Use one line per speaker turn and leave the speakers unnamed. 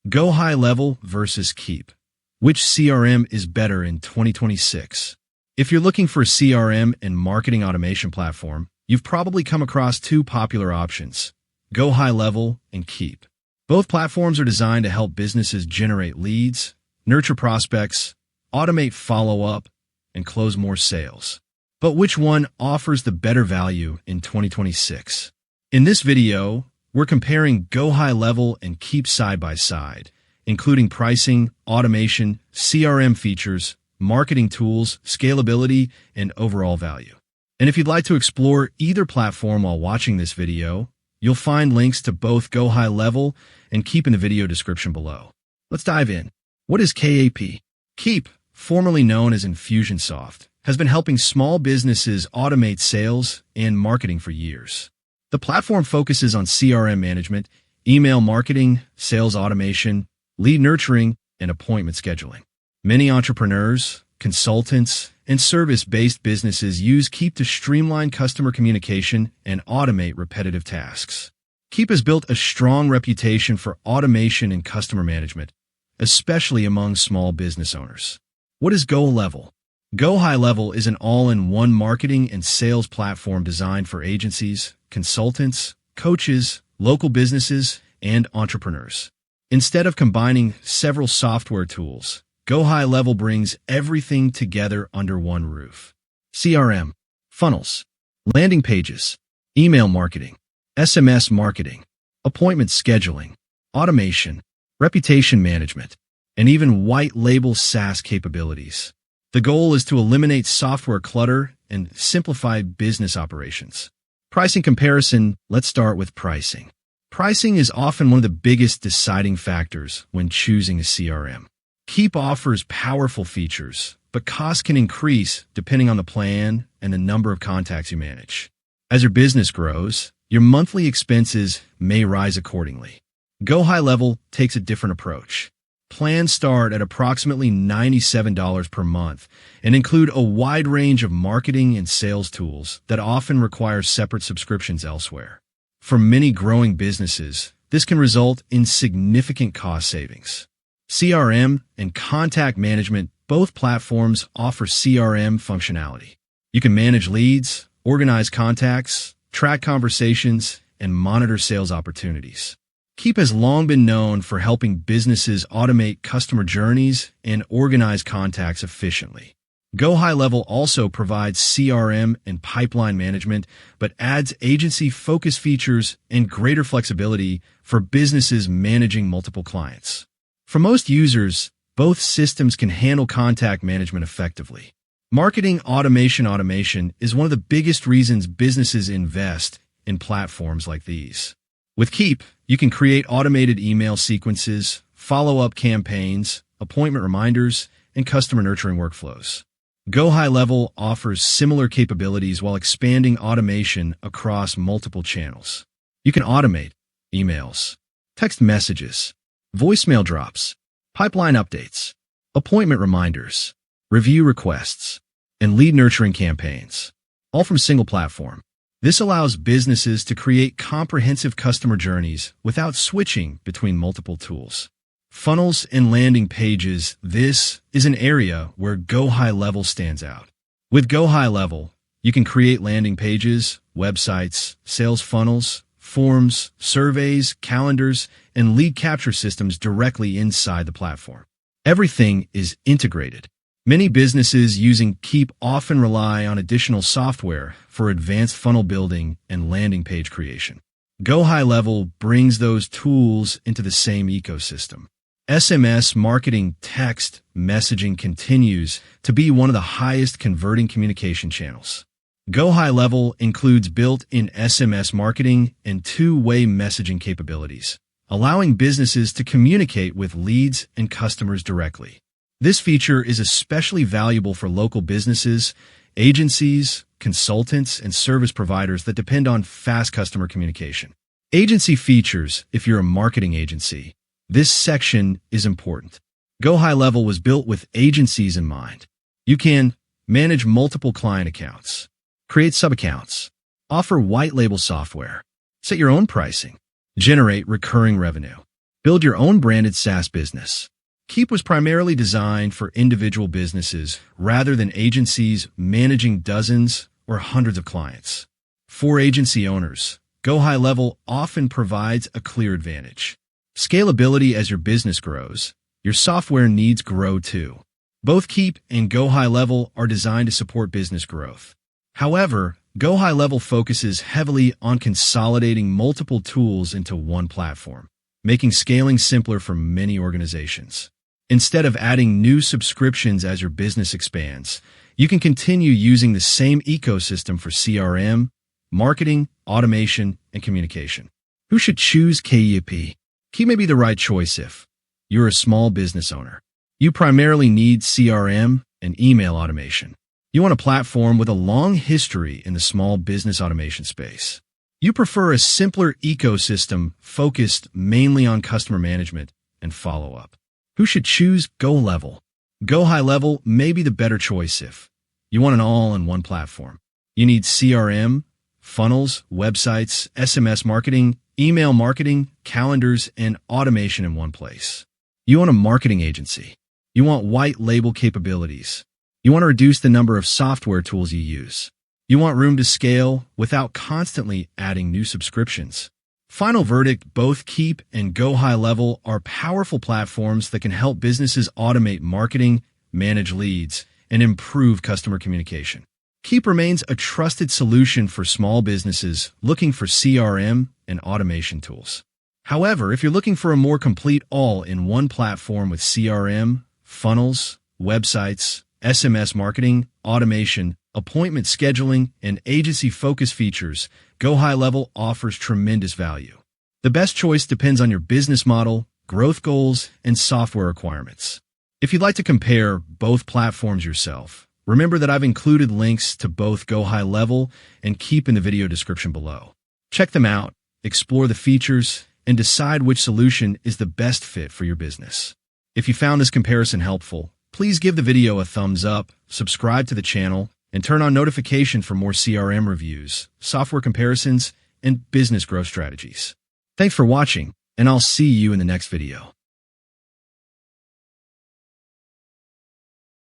GoHighLevel versus Keap. Which CRM is better in 2026? If you're looking for a CRM and marketing automation platform, you've probably come across two popular options, GoHighLevel and Keap. Both platforms are designed to help businesses generate leads, nurture prospects, automate follow-up, and close more sales. But which one offers the better value in 2026? In this video, we're comparing GoHighLevel and Keap side by side, including pricing, automation, CRM features, marketing tools, scalability, and overall value. And if you'd like to explore either platform while watching this video, you'll find links to both GoHighLevel and Keap in the video description below. Let's dive in. What is Keap? Keap, formerly known as Infusionsoft, has been helping small businesses automate sales and marketing for years. The platform focuses on CRM management, email marketing, sales automation, lead nurturing, and appointment scheduling. Many entrepreneurs, consultants, and service-based businesses use Keap to streamline customer communication and automate repetitive tasks. Keap has built a strong reputation for automation and customer management, especially among small business owners. What is GoHighLevel? GoHighLevel is an all-in-one marketing and sales platform designed for agencies, consultants, coaches, local businesses, and entrepreneurs. Instead of combining several software tools, GoHighLevel brings everything together under one roof. CRM, funnels, landing pages, email marketing, SMS marketing, appointment scheduling, automation, reputation management, and even white-label SaaS capabilities. The goal is to eliminate software clutter and simplify business operations. Pricing comparison, let's start with pricing. Pricing is often one of the biggest deciding factors when choosing a CRM. Keap offers powerful features, but costs can increase depending on the plan and the number of contacts you manage. As your business grows, your monthly expenses may rise accordingly. GoHighLevel takes a different approach. Plans start at approximately $97 per month and include a wide range of marketing and sales tools that often require separate subscriptions elsewhere. For many growing businesses, this can result in significant cost savings. CRM and contact management, both platforms offer CRM functionality. You can manage leads, organize contacts, track conversations, and monitor sales opportunities. Keap has long been known for helping businesses automate customer journeys and organize contacts efficiently. GoHighLevel also provides CRM and pipeline management, but adds agency-focused features and greater flexibility for businesses managing multiple clients. For most users, both systems can handle contact management effectively. Marketing automation is one of the biggest reasons businesses invest in platforms like these. With Keap, you can create automated email sequences, follow-up campaigns, appointment reminders, and customer nurturing workflows. GoHighLevel offers similar capabilities while expanding automation across multiple channels. You can automate emails, text messages, voicemail drops, pipeline updates, appointment reminders, review requests, and lead nurturing campaigns, all from a single platform. This allows businesses to create comprehensive customer journeys without switching between multiple tools. Funnels and landing pages, this is an area where GoHighLevel stands out. With GoHighLevel, you can create landing pages, websites, sales funnels, forms, surveys, calendars, and lead capture systems directly inside the platform. Everything is integrated. Many businesses using Keap often rely on additional software for advanced funnel building and landing page creation. GoHighLevel brings those tools into the same ecosystem. SMS marketing text messaging continues to be one of the highest converting communication channels. GoHighLevel includes built-in SMS marketing and two-way messaging capabilities, allowing businesses to communicate with leads and customers directly. This feature is especially valuable for local businesses, agencies, consultants, and service providers that depend on fast customer communication. Agency features, if you're a marketing agency, this section is important. GoHighLevel was built with agencies in mind. You can manage multiple client accounts, create sub-accounts, offer white label software, set your own pricing, generate recurring revenue. Build your own branded SaaS business. Keap was primarily designed for individual businesses rather than agencies managing dozens or hundreds of clients. For agency owners, GoHighLevel often provides a clear advantage. Scalability. As your business grows, your software needs grow too. Both Keap and GoHighLevel are designed to support business growth. However, GoHighLevel focuses heavily on consolidating multiple tools into one platform, making scaling simpler for many organizations. Instead of adding new subscriptions as your business expands, you can continue using the same ecosystem for CRM, marketing, automation, and communication. Who should choose Keap? Keap may be the right choice if you're a small business owner. You primarily need CRM and email automation. You want a platform with a long history in the small business automation space. You prefer a simpler ecosystem focused mainly on customer management and follow-up. Who should choose GoHighLevel? GoHighLevel may be the better choice if you want an all-in-one platform. You need CRM, funnels, websites, SMS marketing, email marketing, calendars, and automation in one place. You want a marketing agency. You want white label capabilities. You want to reduce the number of software tools you use. You want room to scale without constantly adding new subscriptions. Final verdict, both Keap and GoHighLevel are powerful platforms that can help businesses automate marketing, manage leads, and improve customer communication. Keap remains a trusted solution for small businesses looking for CRM and automation tools. However, if you're looking for a more complete all-in-one platform with CRM, funnels, websites, SMS marketing, automation, appointment scheduling, and agency-focused features, GoHighLevel offers tremendous value. The best choice depends on your business model, growth goals, and software requirements. If you'd like to compare both platforms yourself, remember that I've included links to both GoHighLevel and Keap in the video description below. Check them out, explore the features, and decide which solution is the best fit for your business. If you found this comparison helpful, please give the video a thumbs up, subscribe to the channel, and turn on notification for more CRM reviews, software comparisons, and business growth strategies. Thanks for watching, and I'll see you in the next video.